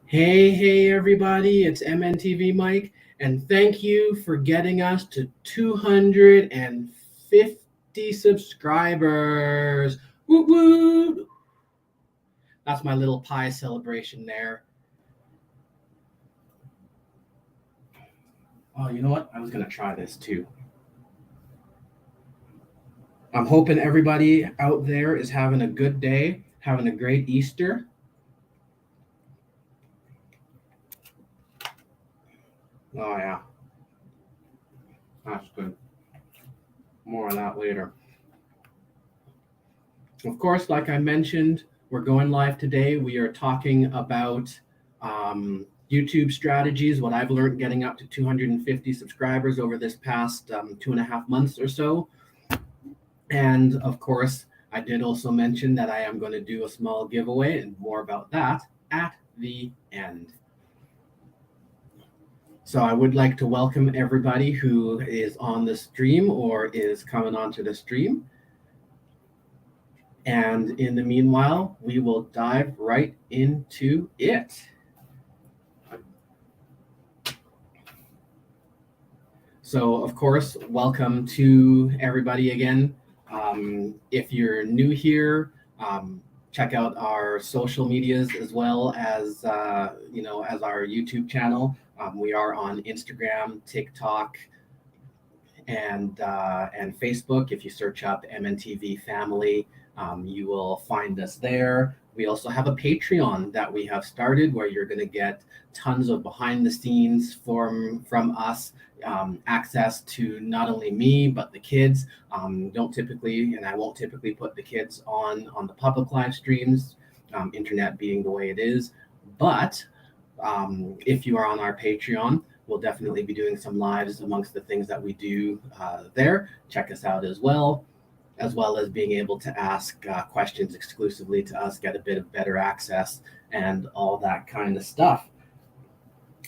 Hey, everybody, it's MNTV Mike, and thank you for getting us to 250 subscribers. Woo woo! That's my little pie celebration there. Oh, you know what? I was going to try this too. I'm hoping everybody out there is having a good day, having a great Easter. Oh, yeah, that's good. More on that later. Of course, like I mentioned, we're going live today. We are talking about YouTube strategies, what I've learned getting up to 250 subscribers over this past 2.5 months or so. And of course, I did also mention that I am going to do a small giveaway, and more about that at the end. So I would like to welcome everybody who is on the stream or is coming onto the stream. And in the meanwhile, we will dive right into it. So, of course, welcome to everybody again. If you're new here, check out our social medias as well as as our YouTube channel. We are on Instagram, TikTok, and Facebook. If you search up MNTV Family, you will find us there. We also have a Patreon that we have started where you're going to get tons of behind the scenes from us, access to not only me but the kids. Don't typically, and I won't typically put the kids on the public live streams, internet being the way it is. But if you are on our Patreon, we'll definitely be doing some lives amongst the things that we do there. Check us out as well as being able to ask questions exclusively to us, get a bit of better access, and all that kind of stuff.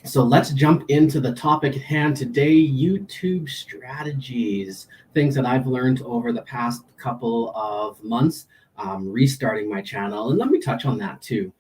So let's jump into the topic at hand today, YouTube strategies, things that I've learned over the past couple of months, restarting my channel. And let me touch on that too.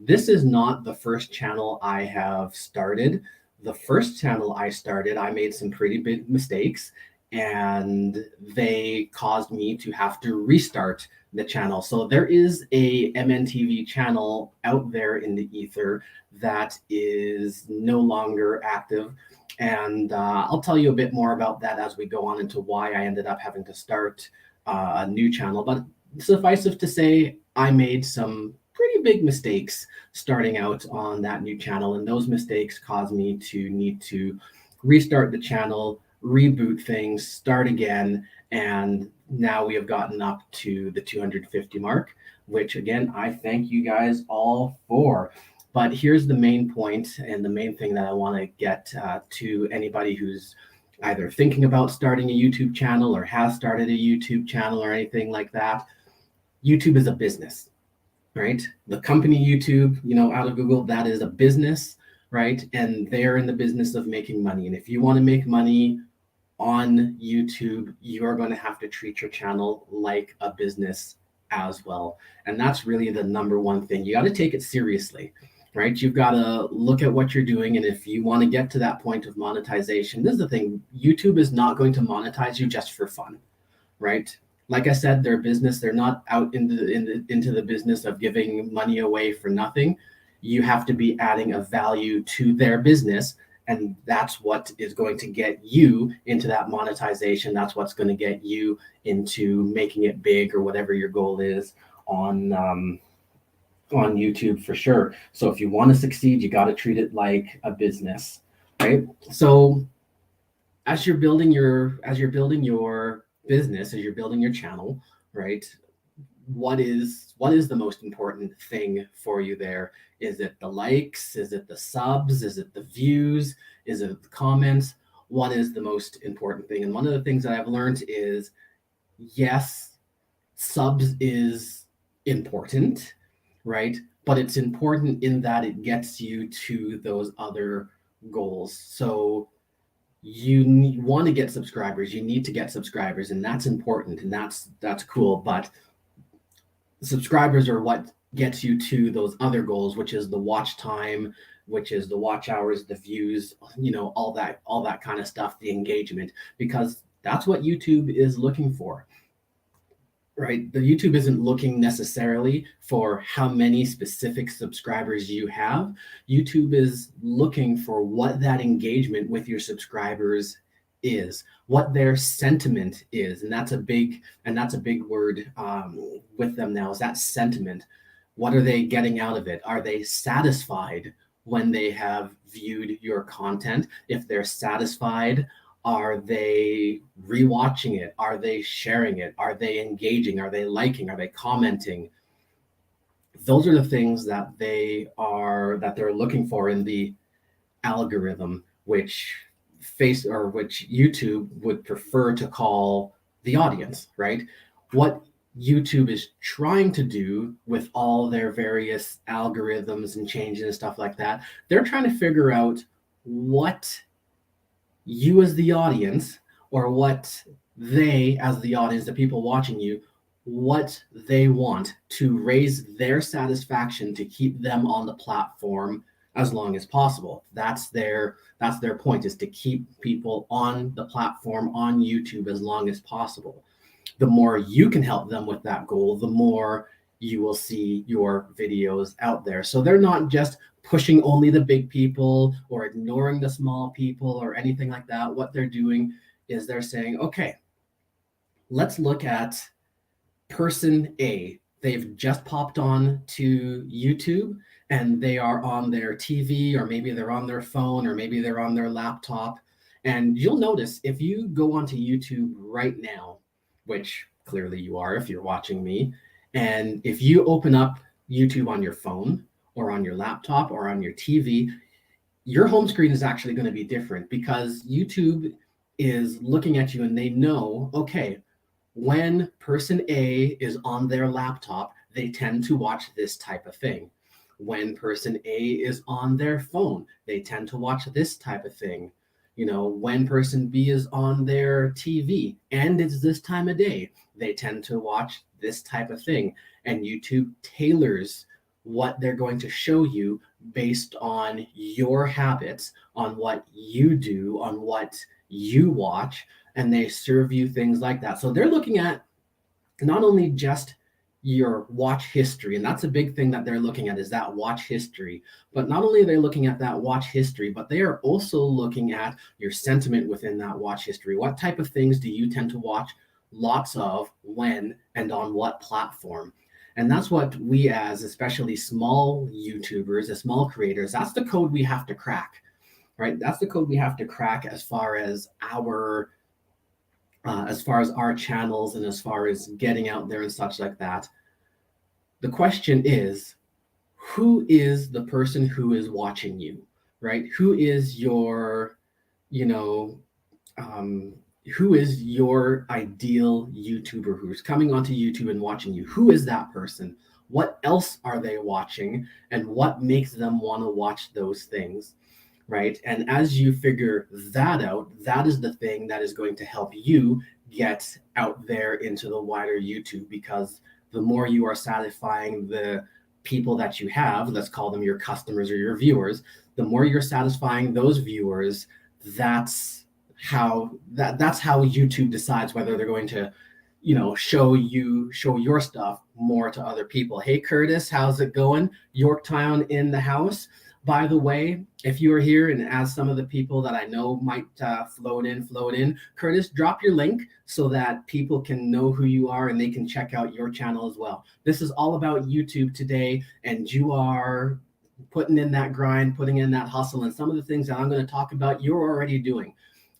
This is not the first channel I have started. The first channel I started, I made some pretty big mistakes, and they caused me to have to restart the channel. So there is a MNTV channel out there in the ether that is no longer active. And I'll tell you a bit more about that as we go on into why I ended up having to start a new channel. But suffice it to say, I made some pretty big mistakes starting out on that new channel. And those mistakes caused me to need to restart the channel, reboot things, start again. And now we have gotten up to the 250 mark, which again, I thank you guys all for. But here's the main point and the main thing that I want to get to anybody who's either thinking about starting a YouTube channel or has started a YouTube channel or anything like that. YouTube is a business, right? The company YouTube, out of Google, that is a business, right? And they're in the business of making money. And if you want to make money on YouTube, you are going to have to treat your channel like a business as well. And that's really the number one thing. You got to take it seriously, right? You've got to look at what you're doing. And if you want to get to that point of monetization, this is the thing, YouTube is not going to monetize you just for fun, right? Like I said, they're a business. They're not out into the business of giving money away for nothing. You have to be adding a value to their business. And that's what is going to get you into that monetization. That's what's going to get you into making it big or whatever your goal is on YouTube for sure. So if you want to succeed, you got to treat it like a business, right? So as you're building your business, as you're building your channel, right? What is the most important thing for you there? Is it the likes? Is it the subs? Is it the views? Is it the comments? What is the most important thing? And one of the things that I've learned is, yes, subs is important, right? But it's important in that it gets you to those other goals. So you want to get subscribers, you need to get subscribers, and that's important, and that's cool. But subscribers are what gets you to those other goals, which is the watch time, which is the watch hours, the views, all that kind of stuff, the engagement, because that's what YouTube is looking for. Right? The YouTube isn't looking necessarily for how many specific subscribers you have. YouTube is looking for what that engagement with your subscribers is, what their sentiment is, and that's a big word with them now. Is that sentiment? What are they getting out of it? Are they satisfied when they have viewed your content? If they're satisfied, are they rewatching it? Are they sharing it? Are they engaging? Are they liking? Are they commenting? Those are the things that they're looking for in the algorithm, which which YouTube would prefer to call the audience, right? What YouTube is trying to do with all their various algorithms and changes and stuff like that, they're trying to figure out what you as the audience, or what they as the audience, the people watching you, what they want to raise their satisfaction to keep them on the platform as long as possible. That's their point, is to keep people on the platform on YouTube as long as possible. The more you can help them with that goal, the more you will see your videos out there. So they're not just pushing only the big people or ignoring the small people or anything like that. What they're doing is they're saying, okay, let's look at person A. They've just popped on to YouTube and they are on their TV, or maybe they're on their phone, or maybe they're on their laptop. And you'll notice if you go onto YouTube right now, which clearly you are if you're watching me, and if you open up YouTube on your phone or on your laptop or on your TV, your home screen is actually going to be different, because YouTube is looking at you and they know, okay, when person A is on their laptop, they tend to watch this type of thing. When person A is on their phone, they tend to watch this type of thing. When person B is on their TV and it's this time of day, they tend to watch this type of thing. And YouTube tailors what they're going to show you based on your habits, on what you do, on what you watch, and they serve you things like that. So they're looking at not only just your watch history, and that's a big thing that they're looking at, is that watch history. But not only are they looking at that watch history, but they are also looking at your sentiment within that watch history. What type of things do you tend to watch lots of, when, and on what platform? And that's what we, as especially small YouTubers, as small creators, that's the code we have to crack, right? That's the code we have to crack as far as our channels, and as far as getting out there and such like that. The question is, who is the person who is watching you, right? Who is your, who is your ideal YouTuber who's coming onto YouTube and watching you? Who is that person? What else are they watching? And what makes them want to watch those things? Right? And as you figure that out, that is the thing that is going to help you get out there into the wider YouTube, because the more you are satisfying the people that you have, let's call them your customers or your viewers, the more you're satisfying those viewers, that's how YouTube decides whether they're going to, show your stuff more to other people. Hey, Curtis, how's it going? Yorktown in the house. By the way, if you are here, and as some of the people that I know might float in, Curtis, drop your link so that people can know who you are and they can check out your channel as well. This is all about YouTube today, and you are putting in that grind, putting in that hustle, and some of the things that I'm going to talk about, you're already doing.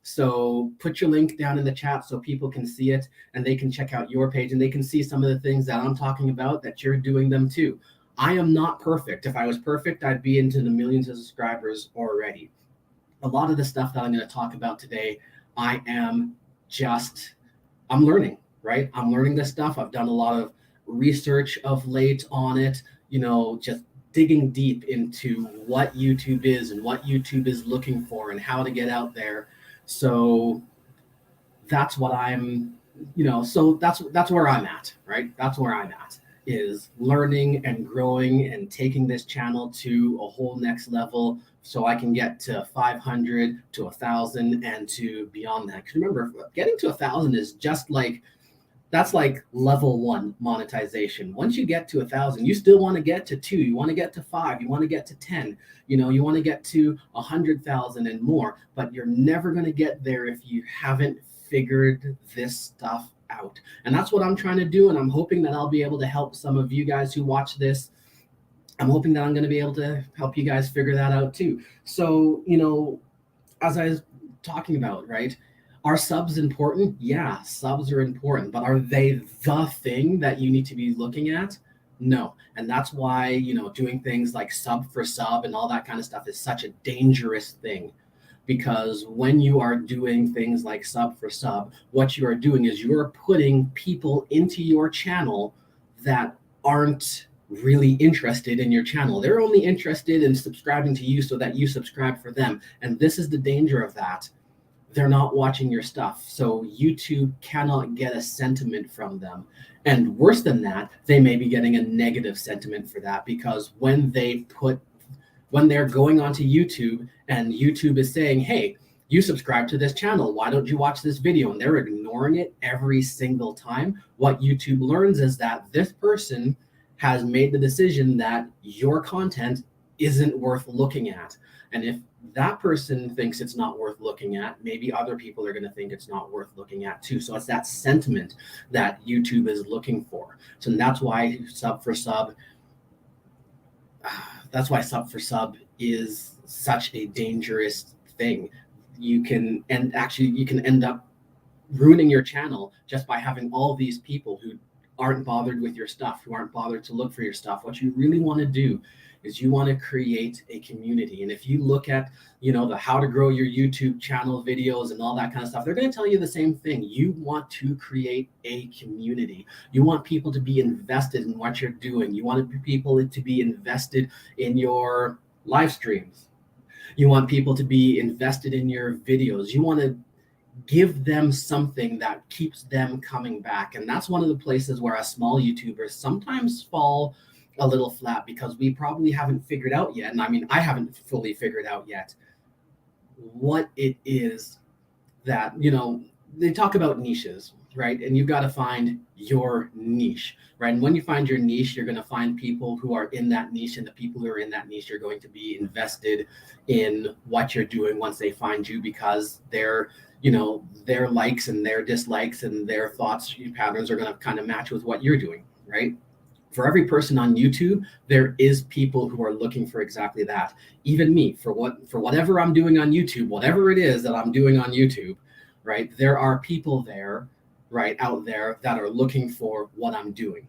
So put your link down in the chat so people can see it and they can check out your page, and they can see some of the things that I'm talking about, that you're doing them too. I am not perfect. If I was perfect, I'd be into the millions of subscribers already. A lot of the stuff that I'm going to talk about today, I'm learning, right? I'm learning this stuff. I've done a lot of research of late on it, just digging deep into what YouTube is and what YouTube is looking for and how to get out there. So that's what I'm, so that's where I'm at, right? That's where I'm at. is learning and growing and taking this channel to a whole next level so I can get to 500 to 1,000 and to beyond that. Because remember, getting to 1,000 is just like, that's like level 1 monetization. Once you get to 1,000, you still want to get to 2, you want to get to 5, you want to get to 10, you want to get to 100,000 and more, but you're never going to get there if you haven't figured this stuff out. And that's what I'm trying to do. And I'm hoping that I'll be able to help some of you guys who watch this. I'm hoping that I'm going to be able to help you guys figure that out too. So, as I was talking about, right? Are subs important? Yeah, subs are important, but are they the thing that you need to be looking at? No. And that's why, doing things like sub for sub and all that kind of stuff is such a dangerous thing. Because when you are doing things like sub for sub, what you are doing is you're putting people into your channel that aren't really interested in your channel. They're only interested in subscribing to you so that you subscribe for them. And this is the danger of that. They're not watching your stuff. So YouTube cannot get a sentiment from them. And worse than that, they may be getting a negative sentiment for that, because when they're going onto YouTube and YouTube is saying, hey, you subscribe to this channel, why don't you watch this video? And they're ignoring it every single time. What YouTube learns is that this person has made the decision that your content isn't worth looking at. And if that person thinks it's not worth looking at, maybe other people are going to think it's not worth looking at too. So it's that sentiment that YouTube is looking for. So that's why sub for sub is such a dangerous thing. You can end up ruining your channel just by having all these people who aren't bothered with your stuff, who aren't bothered to look for your stuff. What you really want to do is you want to create a community. And if you look at, the how to grow your YouTube channel videos and all that kind of stuff, they're going to tell you the same thing. You want to create a community. You want people to be invested in what you're doing. You want people to be invested in your live streams. You want people to be invested in your videos. You want to give them something that keeps them coming back. And that's one of the places where us small YouTubers sometimes fall a little flat, because we probably haven't figured out yet. And I mean, I haven't fully figured out yet what it is that, they talk about niches, right? And you've got to find your niche, right? And when you find your niche, you're going to find people who are in that niche, and the people who are in that niche are going to be invested in what you're doing once they find you, because their likes and their dislikes and their thoughts patterns are going to kind of match with what you're doing, right? For every person on YouTube, there is people who are looking for exactly that. Even me, for whatever I'm doing on YouTube, whatever it is that I'm doing on YouTube, right? There are people there, right, out there that are looking for what I'm doing.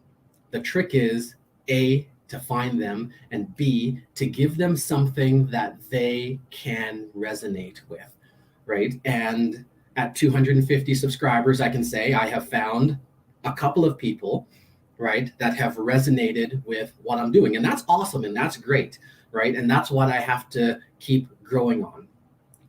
The trick is, A, to find them, and B, to give them something that they can resonate with, right? And at 250 subscribers, I can say I have found a couple of people, right, that have resonated with what I'm doing. And that's awesome. And that's great, right? And that's what I have to keep growing on,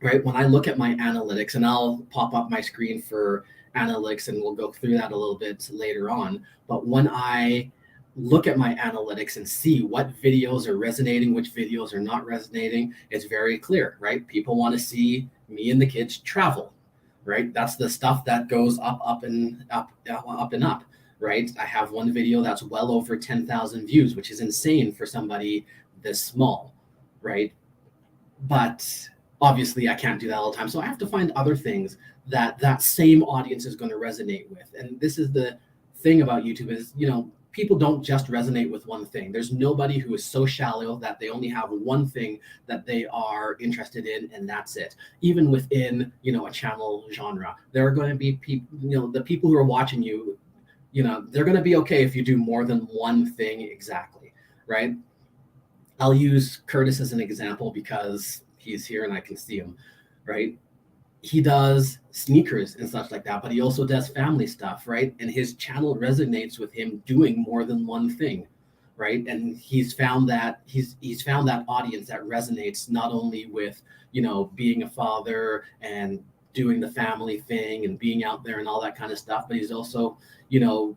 right? When I look at my analytics, and I'll pop up my screen for analytics and we'll go through that a little bit later on. But when I look at my analytics and see what videos are resonating, which videos are not resonating, it's very clear, right? People want to see me and the kids travel, right? That's the stuff that goes up and up, right? I have one video that's well over 10,000 views, which is insane for somebody this small, right? But obviously I can't do that all the time. So I have to find other things that same audience is going to resonate with. And this is the thing about YouTube is, people don't just resonate with one thing. There's nobody who is so shallow that they only have one thing that they are interested in, and that's it. Even within, a channel genre, there are going to be people, the people who are watching you, they're going to be okay if you do more than one thing exactly, right? I'll use Curtis as an example because he's here and I can see him, right? He does sneakers and stuff like that, but he also does family stuff, right? And his channel resonates with him doing more than one thing, right? And he's found that audience that resonates not only with, being a father and doing the family thing and being out there and all that kind of stuff, but he's also,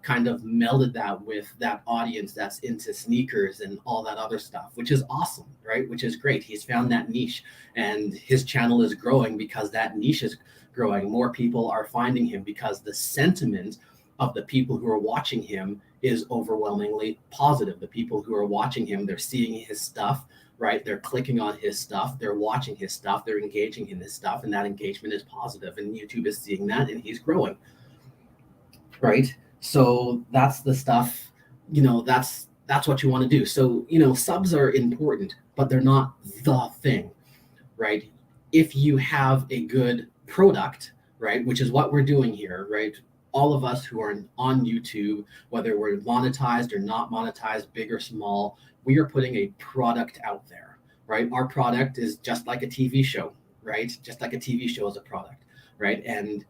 kind of melded that with that audience that's into sneakers and all that other stuff, which is awesome, right? Which is great. He's found that niche, and his channel is growing because that niche is growing. More people are finding him because the sentiment of the people who are watching him is overwhelmingly positive. The people who are watching him, they're seeing his stuff, right? They're clicking on his stuff, they're watching his stuff, they're engaging in his stuff, and that engagement is positive, and YouTube is seeing that, and he's growing, right? So that's the stuff, that's what you want to do. So, subs are important, but they're not the thing, right? If you have a good product, right, which is what we're doing here, right? All of us who are on YouTube, whether we're monetized or not monetized, big or small, we are putting a product out there, right? Our product is just like a TV show, right? Just like a TV show is a product, right? And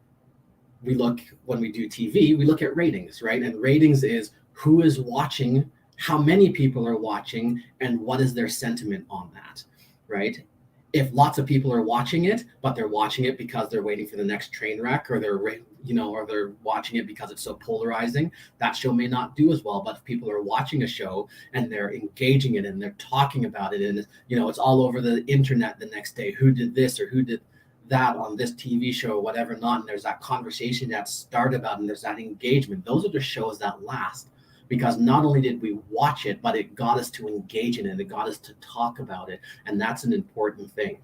when we do TV, we look at ratings, right? And ratings is who is watching, how many people are watching, and what is their sentiment on that, right? If lots of people are watching it, but they're watching it because they're waiting for the next train wreck, or they're watching it because it's so polarizing, that show may not do as well. But if people are watching a show and they're engaging in it and they're talking about it, and it's all over the internet the next day, who did this or who did that on this TV show or whatever not, and there's that conversation that started about, and there's that engagement. Those are the shows that last, because not only did we watch it, but it got us to engage in it. It got us to talk about it. And that's an important thing,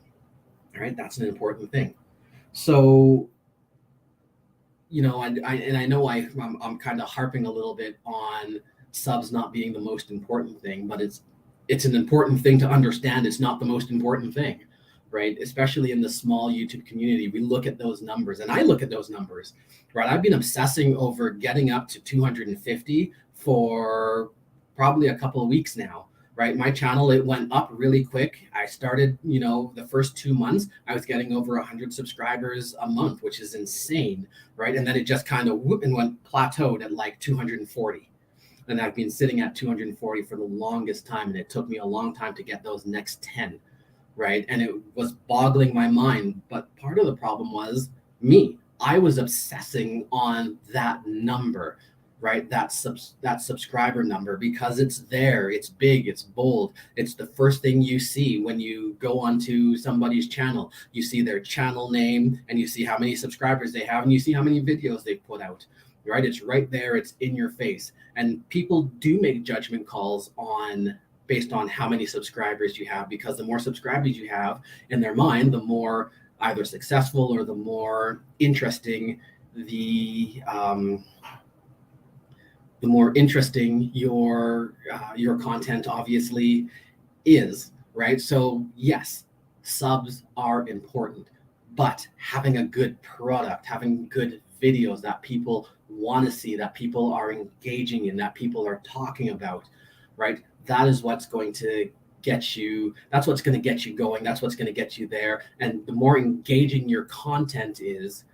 right? That's an important thing. So, I know I'm kind of harping a little bit on subs not being the most important thing, but it's an important thing to understand. It's not the most important thing, right? Especially in the small YouTube community, we look at those numbers, and I look at those numbers, right? I've been obsessing over getting up to 250 for probably a couple of weeks now, right? My channel, it went up really quick. I started, the first 2 months, I was getting over 100 subscribers a month, which is insane, right? And then it just kind of went plateaued at like 240. And I've been sitting at 240 for the longest time, and it took me a long time to get those next 10, right? And it was boggling my mind. But part of the problem was me. I was obsessing on that number, right? That subscriber number, because it's there, it's big, it's bold. It's the first thing you see when you go onto somebody's channel. You see their channel name, and you see how many subscribers they have, and you see how many videos they've put out, right? It's right there, it's in your face. And people do make judgment calls based on how many subscribers you have, because the more subscribers you have in their mind, the more either successful or the more interesting your content obviously is, right? So yes, subs are important, but having a good product, having good videos that people want to see, that people are engaging in, that people are talking about, right? That is what's going to get you, that's what's going to get you going. That's what's going to get you there. And the more engaging your content is,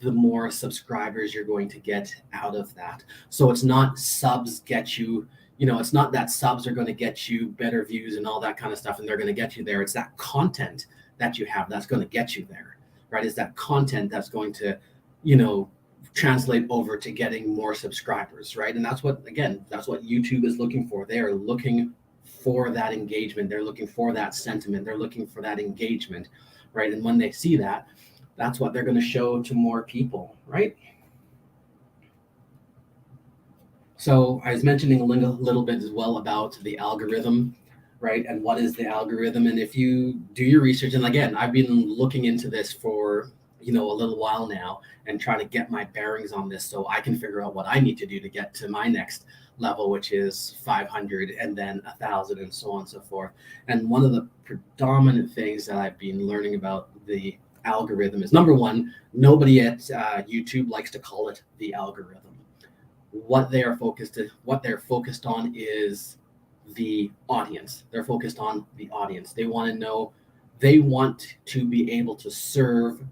the more subscribers you're going to get out of that. So it's not subs get you, it's not that subs are going to get you better views and all that kind of stuff, and they're going to get you there. It's that content that you have that's going to get you there, right? It's that content that's going to, translate over to getting more subscribers, right? And that's what YouTube is looking for. They are looking for that engagement. They're looking for that sentiment. They're looking for that engagement, right? And when they see that, that's what they're going to show to more people, right? So I was mentioning a little bit as well about the algorithm, right? And what is the algorithm? And if you do your research, and again, I've been looking into this for a little while now, and trying to get my bearings on this so I can figure out what I need to do to get to my next level, which is 500 and then 1,000 and so on and so forth. And one of the predominant things that I've been learning about the algorithm is, number one, nobody at YouTube likes to call it the algorithm. What they're focused on is the audience. They're focused on the audience. They want to be able to serve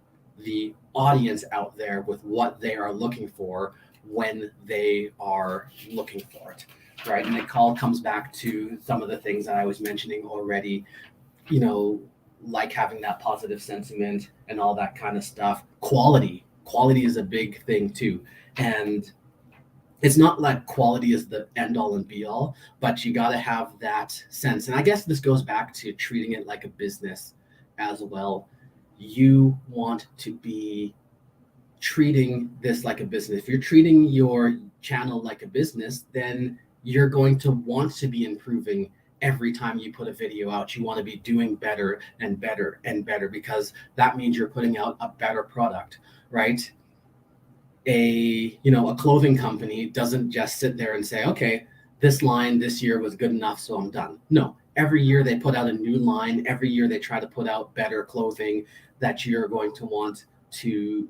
the audience out there with what they are looking for when they are looking for it, right? And it all comes back to some of the things that I was mentioning already. like having that positive sentiment and all that kind of stuff. Quality is a big thing too. And it's not like quality is the end all and be all, but you got to have that sense. And I guess this goes back to treating it like a business as well. You want to be treating this like a business. If you're treating your channel like a business, then you're going to want to be improving every time you put a video out. You want to be doing better and better and better, because that means you're putting out a better product, right? A clothing company doesn't just sit there and say, okay, this line this year was good enough, so I'm done. No, every year they put out a new line. Every year they try to put out better clothing that you're going to want to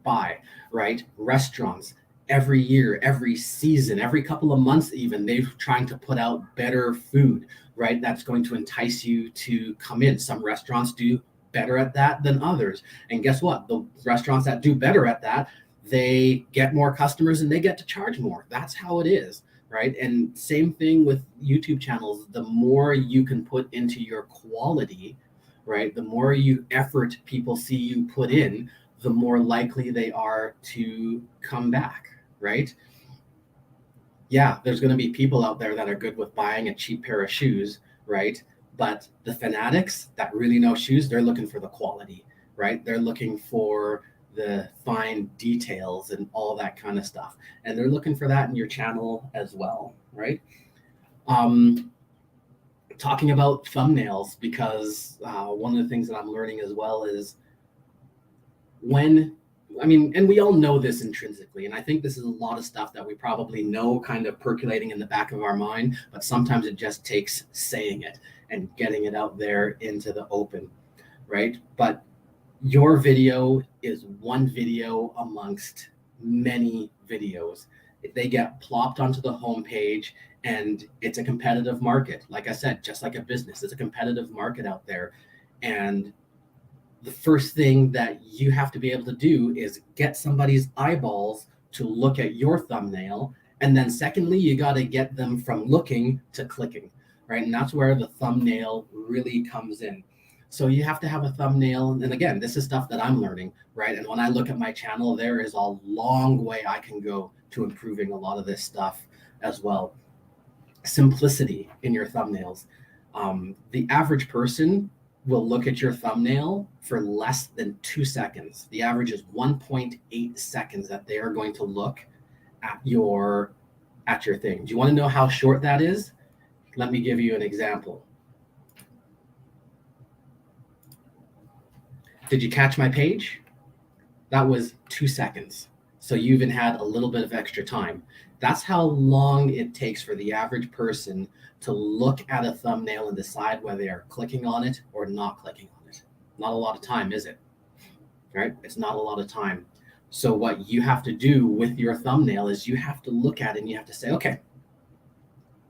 buy, right? Restaurants, every year, every season, every couple of months even, they're trying to put out better food, right? That's going to entice you to come in. Some restaurants do better at that than others. And guess what? The restaurants that do better at that, they get more customers and they get to charge more. That's how it is, right? And same thing with YouTube channels. The more you can put into your quality, right? The more effort people see you put in, the more likely they are to come back, right? Yeah, there's going to be people out there that are good with buying a cheap pair of shoes, right? But the fanatics that really know shoes, they're looking for the quality, right? They're looking for the fine details and all that kind of stuff. And they're looking for that in your channel as well, right? Talking about thumbnails, because one of the things that I'm learning as well is and we all know this intrinsically, and I think this is a lot of stuff that we probably know kind of percolating in the back of our mind, but sometimes it just takes saying it and getting it out there into the open, right? But your video is one video amongst many videos. They get plopped onto the homepage, and it's a competitive market. Like I said, just like a business, it's a competitive market out there. And the first thing that you have to be able to do is get somebody's eyeballs to look at your thumbnail. And then secondly, you got to get them from looking to clicking, right? And that's where the thumbnail really comes in. So you have to have a thumbnail. And again, this is stuff that I'm learning, right? And when I look at my channel, there is a long way I can go to improving a lot of this stuff as well. Simplicity in your thumbnails. The average person will look at your thumbnail for less than 2 seconds. The average is 1.8 seconds that they are going to look at your thing. Do you want to know how short that is? Let me give you an example. Did you catch my page? That was 2 seconds. So you even had a little bit of extra time. That's how long it takes for the average person to look at a thumbnail and decide whether they are clicking on it or not clicking on it. Not a lot of time, is it? Right? It's not a lot of time. So what you have to do with your thumbnail is you have to look at it and you have to say, okay,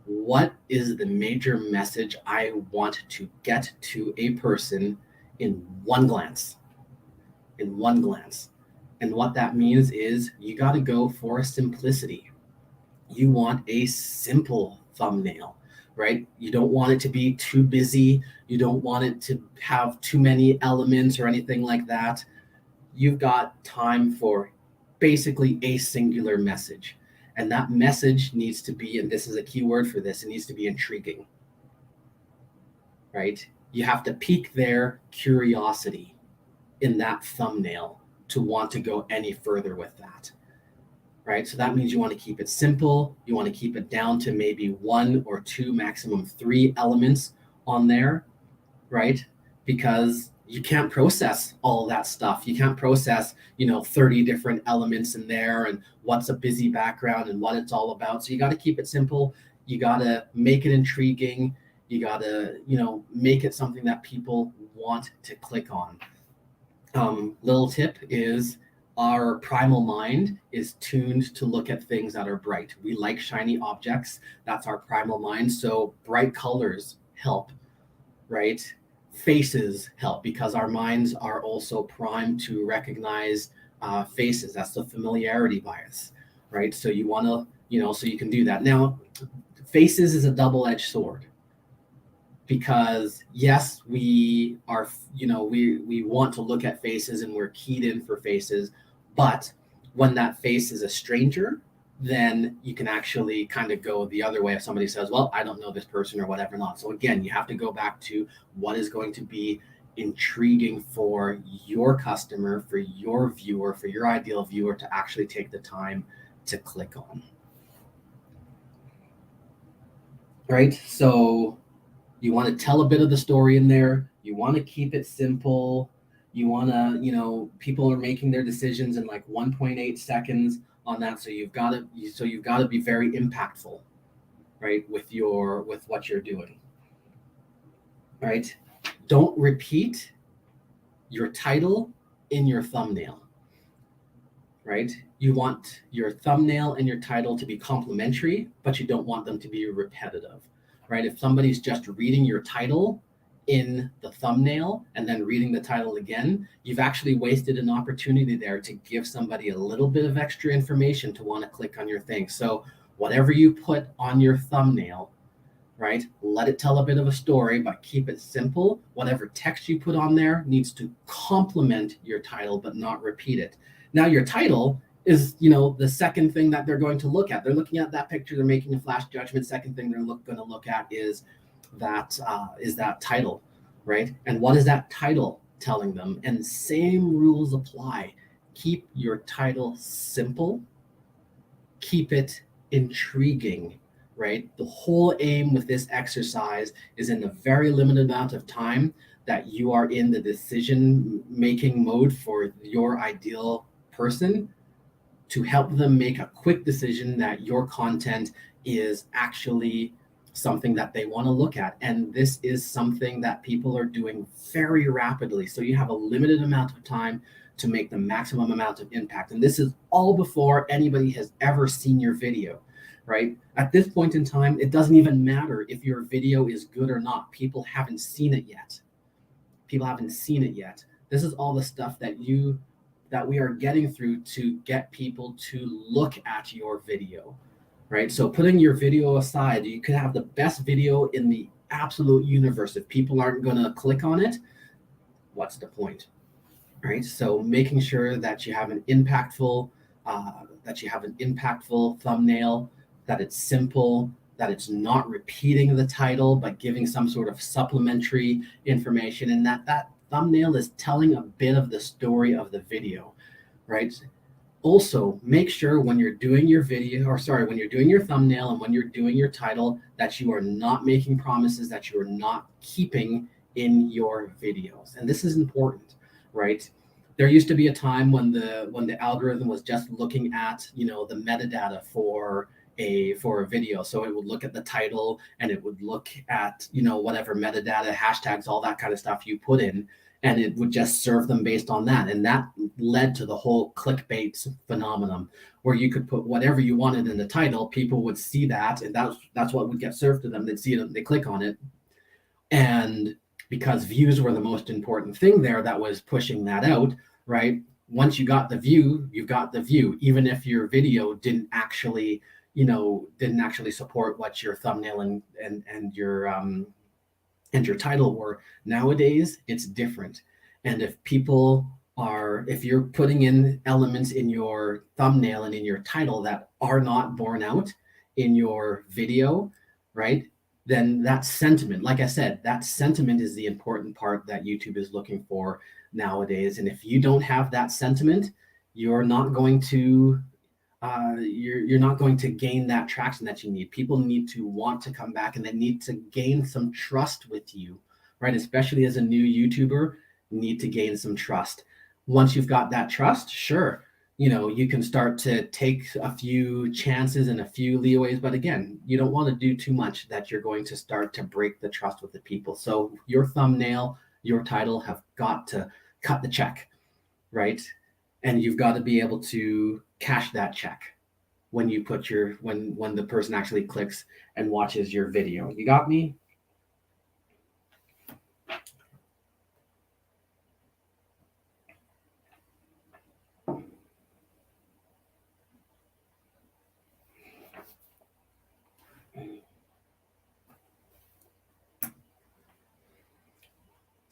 what is the major message I want to get to a person in one glance? In one glance. And what that means is you got to go for simplicity. You want a simple thumbnail, right? You don't want it to be too busy. You don't want it to have too many elements or anything like that. You've got time for basically a singular message. And that message needs to be, and this is a key word for this, it needs to be intriguing, right? You have to pique their curiosity in that thumbnail to want to go any further with that, right? So that means you want to keep it simple. You want to keep it down to maybe 1 or 2, maximum 3 elements on there, right? Because you can't process all that stuff. You can't process, 30 different elements in there and what's a busy background and what it's all about. So you got to keep it simple. You got to make it intriguing. You got to, make it something that people want to click on. Little tip is our primal mind is tuned to look at things that are bright. We like shiny objects. That's our primal mind. So bright colors help, right? Faces help because our minds are also primed to recognize faces. That's the familiarity bias, right? So you want to, so you can do that. Now, faces is a double-edged sword. because yes, we are, we want to look at faces and we're keyed in for faces, but when that face is a stranger, then you can actually kind of go the other way if somebody says, well, I don't know this person or whatever not. So again, you have to go back to what is going to be intriguing for your customer, for your viewer, for your ideal viewer to actually take the time to click on. Right? So you want to tell a bit of the story in there. You want to keep it simple. You want to, people are making their decisions in like 1.8 seconds on that. So you've got to be very impactful, right? With what you're doing, right? Don't repeat your title in your thumbnail, right? You want your thumbnail and your title to be complementary, but you don't want them to be repetitive, right? If somebody's just reading your title in the thumbnail and then reading the title again, you've actually wasted an opportunity there to give somebody a little bit of extra information to want to click on your thing. So whatever you put on your thumbnail, right, let it tell a bit of a story, but keep it simple. Whatever text you put on there needs to complement your title, but not repeat it. Now your title is, the second thing that they're going to look at. They're looking at that picture, they're making a flash judgment. Second thing they're going to look at is that title, right? And what is that title telling them? And same rules apply. Keep your title simple, keep it intriguing, right? The whole aim with this exercise is in the very limited amount of time that you are in the decision making mode for your ideal person, to help them make a quick decision that your content is actually something that they want to look at. And this is something that people are doing very rapidly. So you have a limited amount of time to make the maximum amount of impact. And this is all before anybody has ever seen your video, right? At this point in time, it doesn't even matter if your video is good or not. People haven't seen it yet. This is all the stuff that we are getting through to get people to look at your video, right? So putting your video aside, you could have the best video in the absolute universe. If people aren't going to click on it, what's the point, right? So making sure that you have an impactful thumbnail, that it's simple, that it's not repeating the title, but giving some sort of supplementary information, and that thumbnail is telling a bit of the story of the video, right? Also, make sure when you're doing your when you're doing your thumbnail and when you're doing your title, that you are not making promises that you are not keeping in your videos. And this is important, right? There used to be a time when the algorithm was just looking at, the metadata for a video. So it would look at the title and it would look at, whatever metadata, hashtags, all that kind of stuff you put in, and it would just serve them based on that. And that led to the whole clickbait phenomenon, where you could put whatever you wanted in the title, people would see that, and that's what would get served to them. They'd see it, they click on it. And because views were the most important thing there, that was pushing that out, right? Once you got the view, you got the view, even if your video didn't actually support what your thumbnail and your title were. Nowadays, it's different. And if you're putting in elements in your thumbnail and in your title that are not borne out in your video, right? Then that sentiment, like I said, that sentiment is the important part that YouTube is looking for nowadays. And if you don't have that sentiment, you're not going to gain that traction that you need. People need to want to come back, and they need to gain some trust with you, right? Especially as a new YouTuber, you need to gain some trust. Once you've got that trust, sure, you can start to take a few chances and a few leeways, but again, you don't want to do too much that you're going to start to break the trust with the people. So your thumbnail, your title have got to cut the check, right? And you've got to be able to cash that check when you put when the person actually clicks and watches your video. You got me?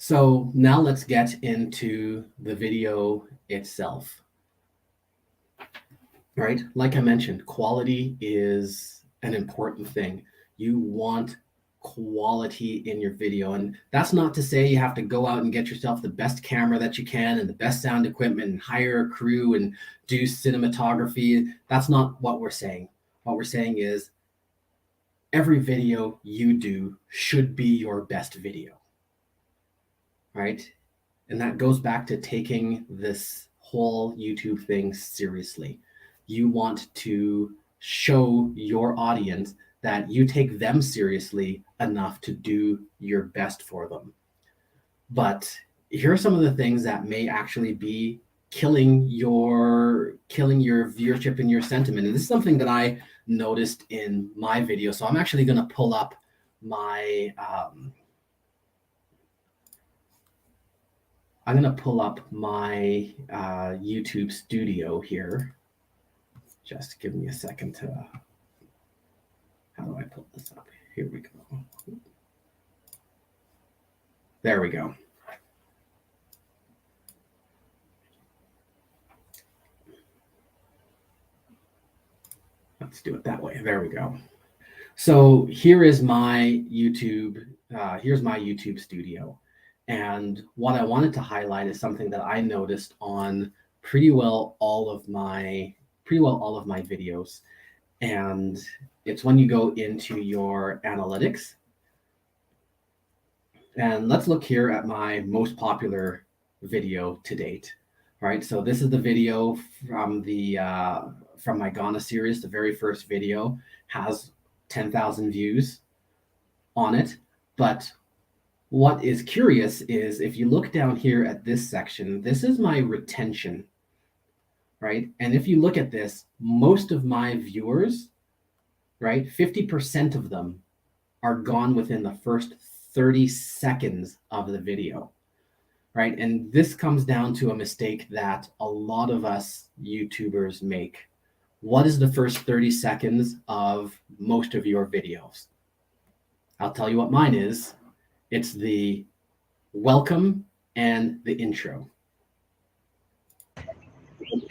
So now let's get into the video itself. Right? Like I mentioned, quality is an important thing. You want quality in your video. And that's not to say you have to go out and get yourself the best camera that you can and the best sound equipment and hire a crew and do cinematography. That's not what we're saying. What we're saying is every video you do should be your best video. Right? And that goes back to taking this whole YouTube thing seriously. You want to show your audience that you take them seriously enough to do your best for them. But here are some of the things that may actually be killing your viewership and your sentiment. And this is something that I noticed in my video. So I'm actually going to pull up my YouTube studio here. Just give me a second to, how do I pull this up? Here we go. There we go. Let's do it that way. There we go. So here is my YouTube, here's my YouTube studio. And what I wanted to highlight is something that I noticed on pretty well all of my videos. And it's when you go into your analytics. And let's look here at my most popular video to date. All right, so this is the video from my Ghana series. The very first video has 10,000 views on it. But what is curious is if you look down here at this section, this is my retention. Right? And if you look at this, most of my viewers, right, 50% of them are gone within the first 30 seconds of the video, right? And this comes down to a mistake that a lot of us YouTubers make. What is the first 30 seconds of most of your videos? I'll tell you what mine is. It's the welcome and the intro.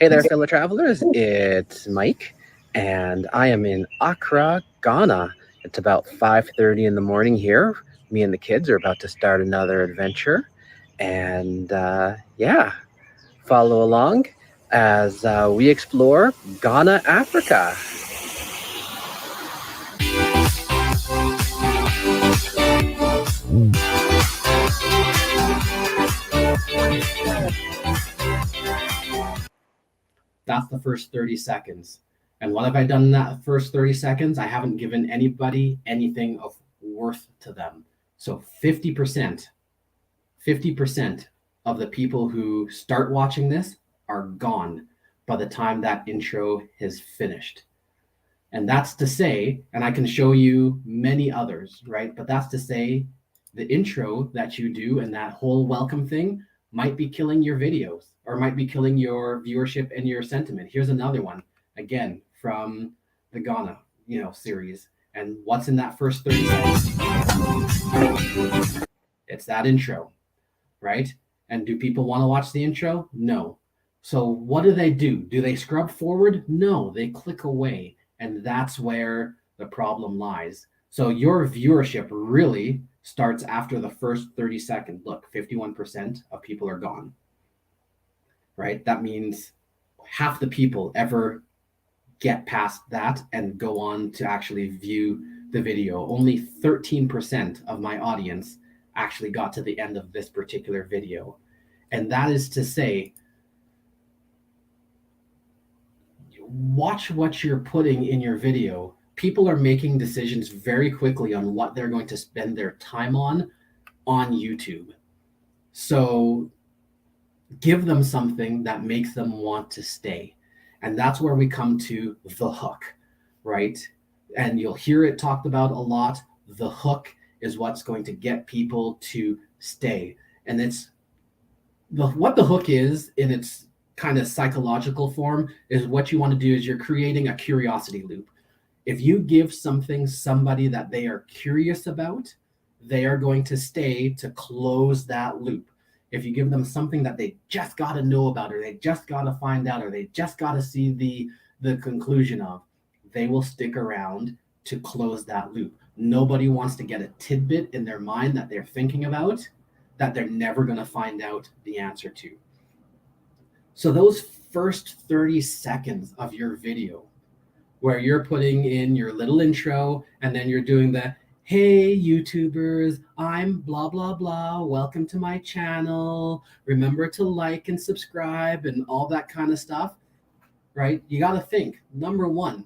Hey there, fellow travelers. It's Mike, and I am in Accra, Ghana. It's about 5:30 in the morning here. Me and the kids are about to start another adventure. And yeah, follow along as we explore Ghana, Africa. That's the first 30 seconds. And what have I done in that first 30 seconds? I haven't given anybody anything of worth to them. So 50% of the people who start watching this are gone by the time that intro is finished. And that's to say, and I can show you many others, right? But that's to say the intro that you do and that whole welcome thing might be killing your videos or might be killing your viewership and your sentiment. Here's another one, again, from the Ghana, series. And what's in that first 30 seconds? It's that intro, right? And do people want to watch the intro? No. So what do? Do they scrub forward? No, they click away. And that's where the problem lies. So your viewership really starts after the first 30 seconds. Look, 51% of people are gone, right? That means half the people ever get past that and go on to actually view the video. Only 13% of my audience actually got to the end of this particular video. And that is to say, watch what you're putting in your video. People are making decisions very quickly on what they're going to spend their time on YouTube. So give them something that makes them want to stay. And that's where we come to the hook, right? And you'll hear it talked about a lot. The hook is what's going to get people to stay. And it's what the hook is in its kind of psychological form is what you want to do is you're creating a curiosity loop. If you give somebody that they are curious about, they are going to stay to close that loop. If you give them something that they just got to know about, or they just got to find out, or they just got to see the conclusion of, they will stick around to close that loop. Nobody wants to get a tidbit in their mind that they're thinking about that they're never going to find out the answer to. So those first 30 seconds of your video, where you're putting in your little intro and then you're doing the, hey YouTubers, I'm blah, blah, blah, welcome to my channel, remember to like and subscribe and all that kind of stuff, right? You got to think, number one,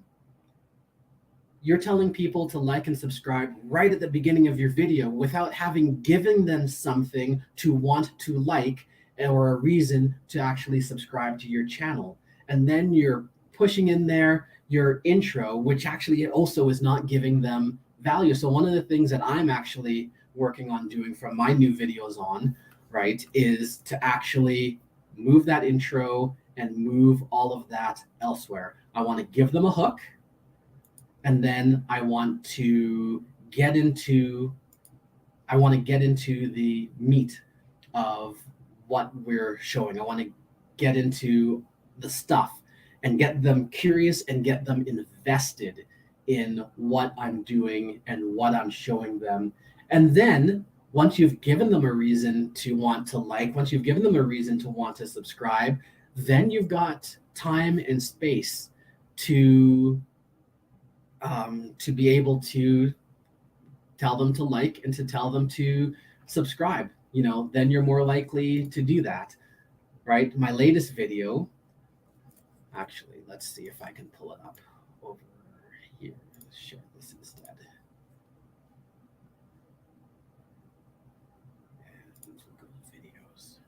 you're telling people to like and subscribe right at the beginning of your video without having given them something to want to like or a reason to actually subscribe to your channel. And then you're pushing in there your intro, which actually also is not giving them value. So one of the things that I'm actually working on doing from my new videos on, right, is to actually move that intro and move all of that elsewhere. I want to give them a hook, and then I want to get into the meat of what we're showing. I want to get into the stuff and get them curious and get them invested in what I'm doing and what I'm showing them. And then once you've given them a reason to want to like, once you've given them a reason to want to subscribe, then you've got time and space to be able to tell them to like and to tell them to subscribe. You know, then you're more likely to do that, right? My latest video, actually, let's see if I can pull it up over here. Let's share this instead. And we'll go to videos.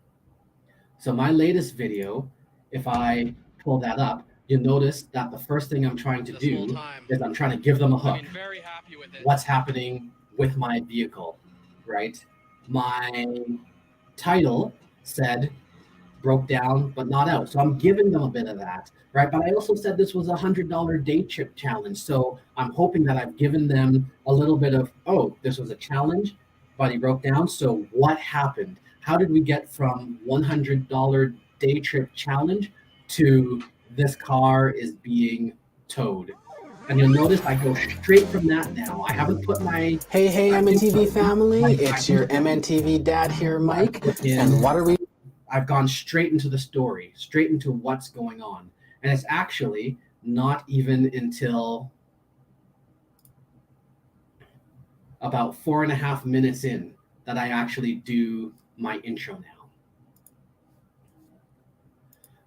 So my latest video, if I pull that up, you'll notice that the first thing I'm trying to do is I'm trying to give them a hook. Very happy with it. What's happening with my vehicle, right? My title said broke down but not out, so I'm giving them a bit of that, right? But I also said this was a $100 day trip challenge, so I'm hoping that I've given them a little bit of, oh, this was a challenge but he broke down, so what happened? How did we get from $100 day trip challenge to this car is being towed? And you'll notice I go straight from that now. I haven't put my... Hey, MNTV family, it's your MNTV dad here, Mike. And what are we... I've gone straight into the story, straight into what's going on. And it's actually not even until about 4.5 minutes in that I actually do my intro now.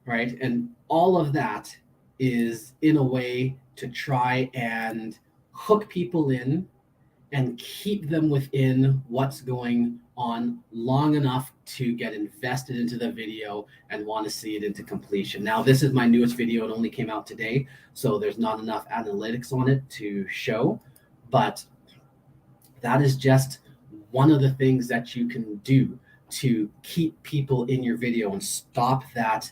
Right? And all of that is in a way to try and hook people in and keep them within what's going on long enough to get invested into the video and want to see it into completion. Now, this is my newest video. It only came out today, so there's not enough analytics on it to show, but that is just one of the things that you can do to keep people in your video and stop that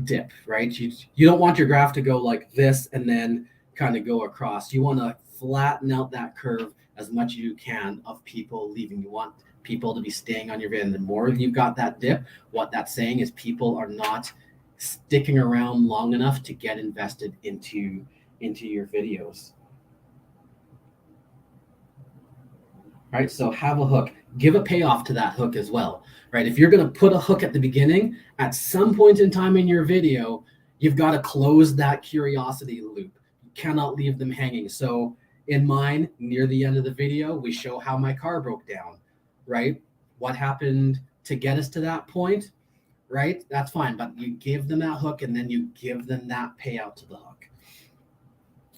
dip, right? You don't want your graph to go like this and then kind of go across. You want to flatten out that curve as much as you can of people leaving. You want people to be staying on your video. And the more you've got that dip, what that's saying is people are not sticking around long enough to get invested into your videos. Right? So have a hook. Give a payoff to that hook as well. Right? If you're going to put a hook at the beginning, at some point in time in your video, you've got to close that curiosity loop. You cannot leave them hanging. So in mine, near the end of the video, we show how my car broke down, right? What happened to get us to that point, right? That's fine, but you give them that hook and then you give them that payout to the hook,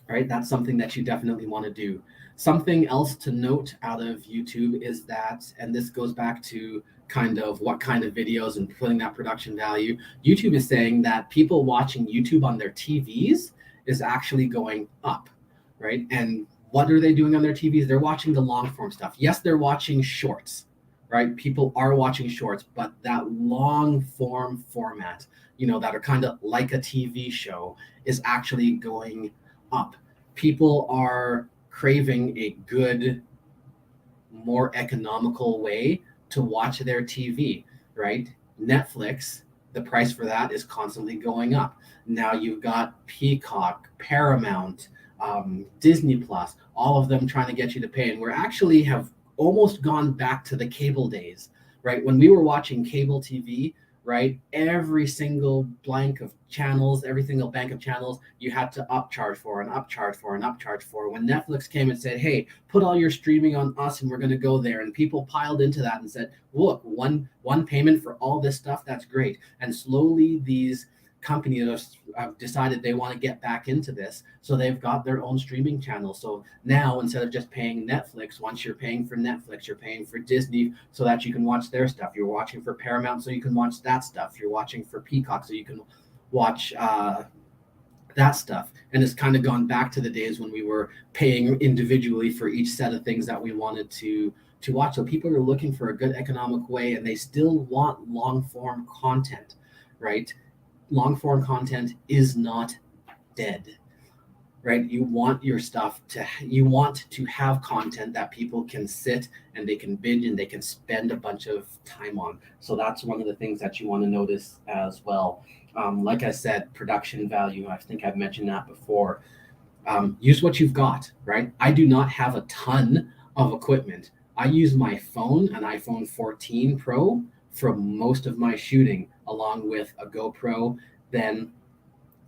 right? That's something that you definitely want to do. Something else to note out of YouTube is that, and this goes back to kind of what kind of videos and putting that production value, YouTube is saying that people watching YouTube on their TVs is actually going up, right? And what are they doing on their TVs? They're watching the long form stuff. Yes, they're watching shorts, right? People are watching shorts, but that long form format, that are kind of like a TV show is actually going up. People are craving a good, more economical way to watch their TV, right? Netflix, the price for that is constantly going up. Now you've got Peacock, Paramount, Disney Plus, all of them trying to get you to pay. And we're actually have almost gone back to the cable days, right? When we were watching cable TV, right? Every single blank of channels, every single bank of channels, you had to upcharge for and upcharge for and upcharge for. When Netflix came and said, hey, put all your streaming on us and we're going to go there. And people piled into that and said, look, one payment for all this stuff, that's great. And slowly these companies have decided they want to get back into this. So they've got their own streaming channel. So now instead of just paying Netflix, once you're paying for Netflix, you're paying for Disney so that you can watch their stuff. You're watching for Paramount so you can watch that stuff. You're watching for Peacock so you can watch that stuff. And it's kind of gone back to the days when we were paying individually for each set of things that we wanted to watch. So people are looking for a good economic way, and they still want long form content, right? Long form content is not dead, right? You want your stuff you want to have content that people can sit and they can binge and they can spend a bunch of time on. So that's one of the things that you want to notice as well. Like I said, production value, I think I've mentioned that before. Use what you've got, right? I do not have a ton of equipment. I use my phone, an iPhone 14 Pro, for most of my shooting, along with a GoPro. Then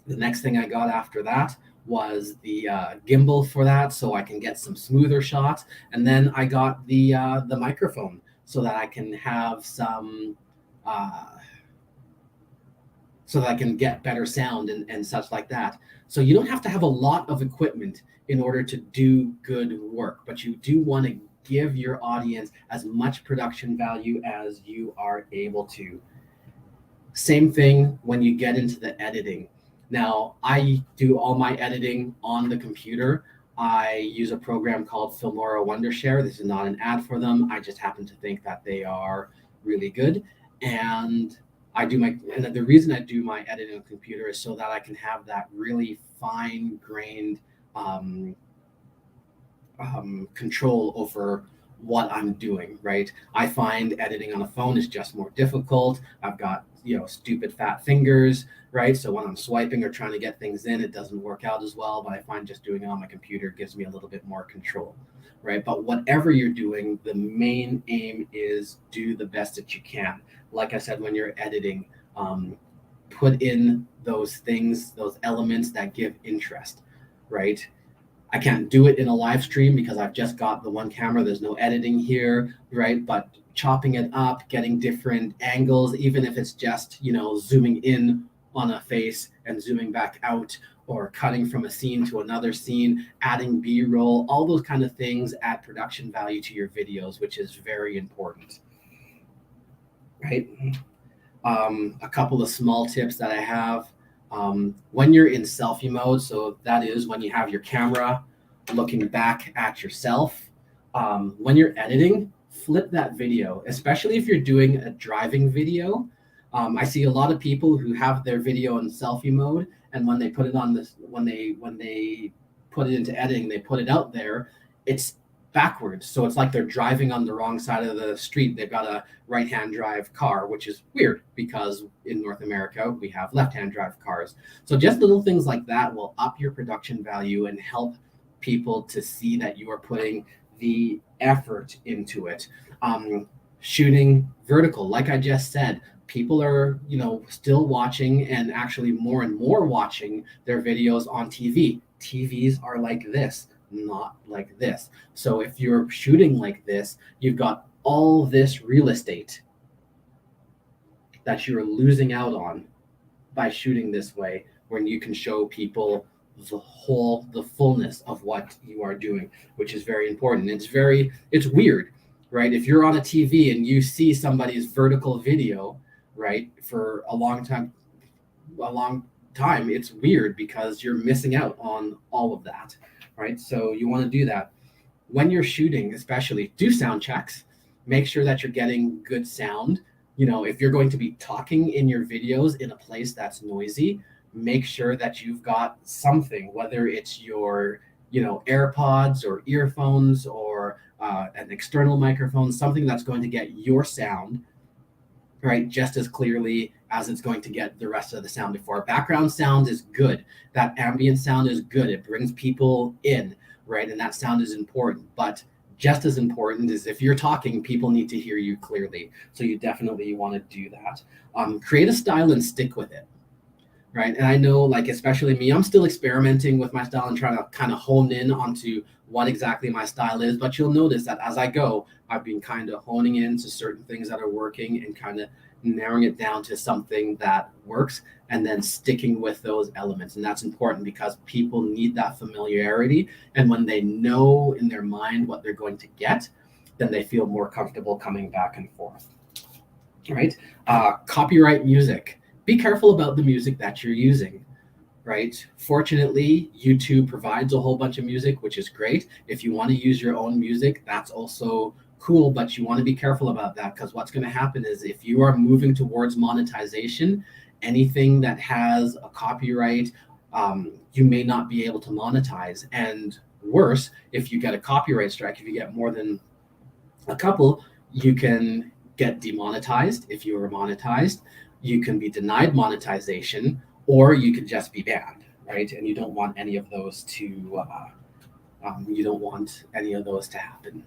the next thing I got after that was the gimbal for that, so I can get some smoother shots. And then I got the microphone so that I can have some so that I can get better sound and such like that. So you don't have to have a lot of equipment in order to do good work, but you do want to give your audience as much production value as you are able to. Same thing when you get into the editing. Now, I do all my editing on the computer. I use a program called Filmora Wondershare. This is not an ad for them. I just happen to think that they are really good. And the reason I do my editing on the computer is so that I can have that really fine-grained control over what I'm doing, right? I find editing on a phone is just more difficult. I've got, stupid fat fingers, right? So when I'm swiping or trying to get things in, it doesn't work out as well. But I find just doing it on my computer gives me a little bit more control, right? But whatever you're doing, the main aim is do the best that you can. Like I said, when you're editing, put in those things, those elements that give interest, right? I can't do it in a live stream because I've just got the one camera. There's no editing here, right? But chopping it up, getting different angles, even if it's just, zooming in on a face and zooming back out, or cutting from a scene to another scene, adding B-roll, all those kind of things add production value to your videos, which is very important, right? A couple of small tips that I have. When you're in selfie mode, so that is when you have your camera looking back at yourself, when you're editing, flip that video, especially if you're doing a driving video. I see a lot of people who have their video in selfie mode, and when they put it on this, when they put it into editing, they put it out there, it's backwards. So it's like they're driving on the wrong side of the street. They've got a right-hand drive car, which is weird because in North America, we have left-hand drive cars. So just little things like that will up your production value and help people to see that you are putting the effort into it. Shooting vertical, like I just said, people are, still watching, and actually more and more watching their videos on TV. TVs are like this, not like this. So if you're shooting like this, you've got all this real estate that you're losing out on by shooting this way, when you can show people the fullness of what you are doing, which is very important. It's weird, right? If you're on a TV and you see somebody's vertical video, right, for a long time, it's weird because you're missing out on all of that, right? So you want to do that. When you're shooting, especially, do sound checks. Make sure that you're getting good sound. If you're going to be talking in your videos in a place that's noisy, make sure that you've got something, whether it's your, AirPods or earphones or an external microphone, something that's going to get your sound right just as clearly as it's going to get the rest of the sound before. Background sound is good. That ambient sound is good. It brings people in, right? And that sound is important. But just as important is if you're talking, people need to hear you clearly. So you definitely want to do that. Create a style and stick with it, right? And I know, like, especially me, I'm still experimenting with my style and trying to kind of hone in onto what exactly my style is. But you'll notice that as I go, I've been kind of honing into certain things that are working and kind of narrowing it down to something that works and then sticking with those elements. And that's important because people need that familiarity. And when they know in their mind what they're going to get, then they feel more comfortable coming back and forth, right? Copyright music. Be careful about the music that you're using, right? Fortunately, YouTube provides a whole bunch of music, which is great. If you want to use your own music, that's also cool, but you want to be careful about that, because what's going to happen is if you are moving towards monetization, anything that has a copyright, you may not be able to monetize. And worse, if you get a copyright strike, if you get more than a couple, you can get demonetized. If you are monetized, you can be denied monetization, or you could just be banned, right? And you don't want any of those to happen.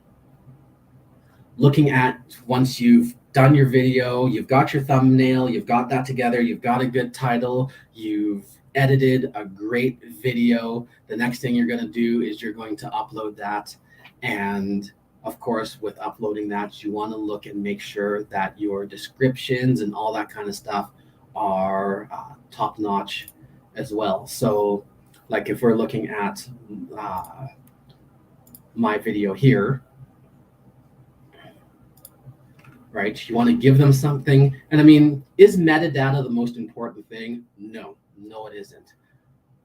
Looking at, once you've done your video, you've got your thumbnail, you've got that together, you've got a good title, you've edited a great video, the next thing you're going to do is you're going to upload that. And of course, with uploading that, you want to look and make sure that your descriptions and all that kind of stuff are top notch as well. So like if we're looking at my video here, right? You want to give them something. And I mean, is metadata the most important thing? No, it isn't,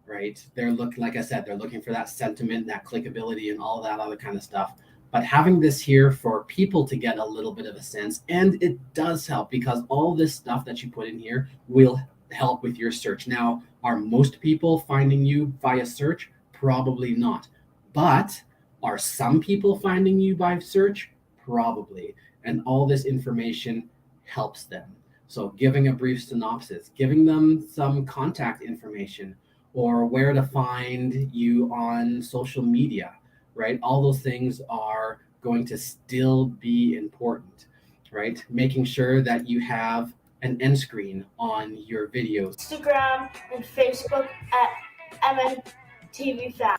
right? They're looking, like I said, they're looking for that sentiment, that clickability and all that other kind of stuff. But having this here for people to get a little bit of a sense, and it does help because all this stuff that you put in here will help with your search. Now, are most people finding you via search? Probably not. But are some people finding you by search? Probably. And all this information helps them. So giving a brief synopsis, giving them some contact information, or where to find you on social media, right? All those things are going to still be important, right? Making sure that you have an end screen on your videos. Instagram and Facebook at MNTV Family.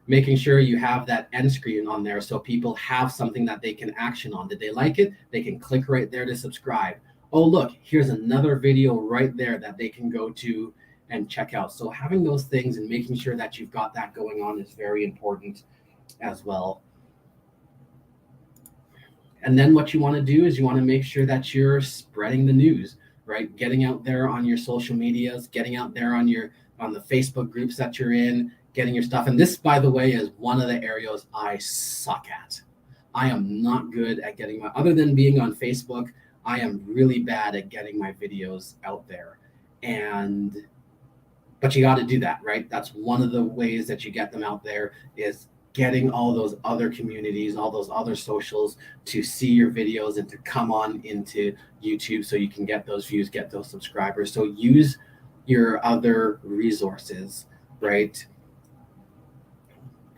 Making sure you have that end screen on there so people have something that they can action on. Did they like it? They can click right there to subscribe. Oh, look, here's another video right there that they can go to and check out. So having those things and making sure that you've got that going on is very important as well. And then what you want to do is you want to make sure that you're spreading the news, right? Getting out there on your social medias, getting out there on the Facebook groups that you're in, getting your stuff. And this, by the way, is one of the areas I suck at. I am not good at getting other than being on Facebook, I am really bad at getting my videos out there. But you got to do that, right? That's one of the ways that you get them out there, is getting all those other communities, all those other socials to see your videos and to come on into YouTube so you can get those views, get those subscribers. So use your other resources, right?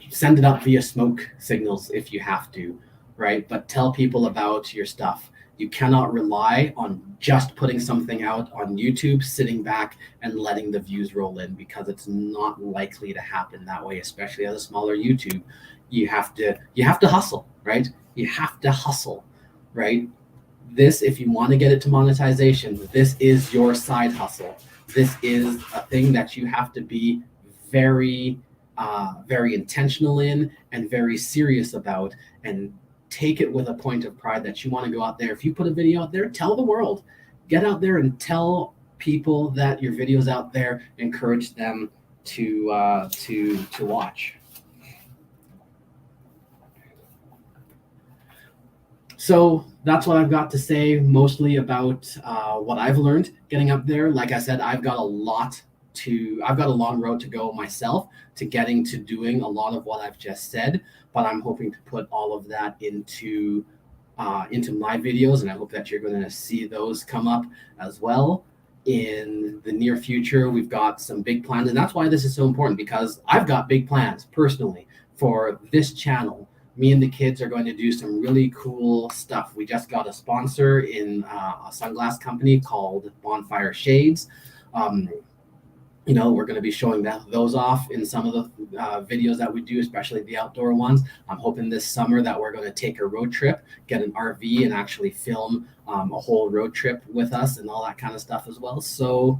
Send it up via smoke signals if you have to, right? But tell people about your stuff. You cannot rely on just putting something out on YouTube, sitting back and letting the views roll in, because it's not likely to happen that way, especially as a smaller YouTube. You have to hustle, right? You have to hustle, right? This, if you want to get it to monetization, this is your side hustle. This is a thing that you have to be very intentional in and very serious about, and take it with a point of pride that you want to go out there. If you put a video out there, tell the world. Get out there and tell people that your video's out there. Encourage them to watch. So that's what I've got to say, mostly about what I've learned getting up there. Like I said, I've got a lot I've got a long road to go myself to getting to doing a lot of what I've just said, but I'm hoping to put all of that into my videos, and I hope that you're going to see those come up as well in the near future. We've got some big plans, and that's why this is so important, because I've got big plans personally for this channel. Me and the kids are going to do some really cool stuff. We just got a sponsor in a sunglass company called Bonfire Shades. We're going to be showing those off in some of the videos that we do, especially the outdoor ones. I'm hoping this summer that we're going to take a road trip, get an RV, and actually film a whole road trip with us and all that kind of stuff as well. So,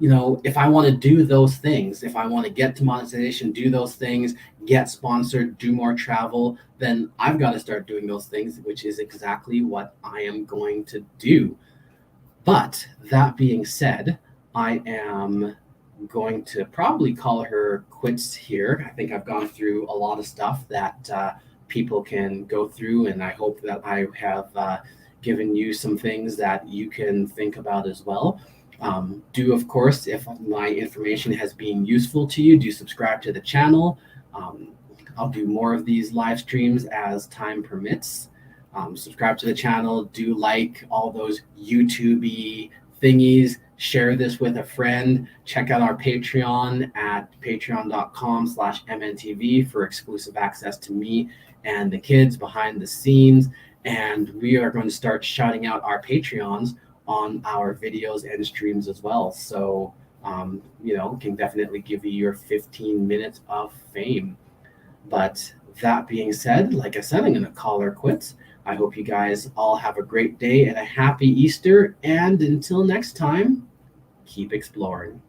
if I want to do those things, if I want to get to monetization, do those things, get sponsored, do more travel, then I've got to start doing those things, which is exactly what I am going to do. But that being said, I am going to probably call her quits here. I think I've gone through a lot of stuff that people can go through, and I hope that I have given you some things that you can think about as well. Do, of course, if my information has been useful to you, do subscribe to the channel. I'll do more of these live streams as time permits. Subscribe to the channel, do like all those YouTube-y thingies, share this with a friend, check out our Patreon at patreon.com/MNTV for exclusive access to me and the kids behind the scenes. And we are going to start shouting out our Patreons on our videos and streams as well. So, can definitely give you your 15 minutes of fame. But that being said, like I said, I'm going to call her quits. I hope you guys all have a great day and a happy Easter. And until next time, keep exploring.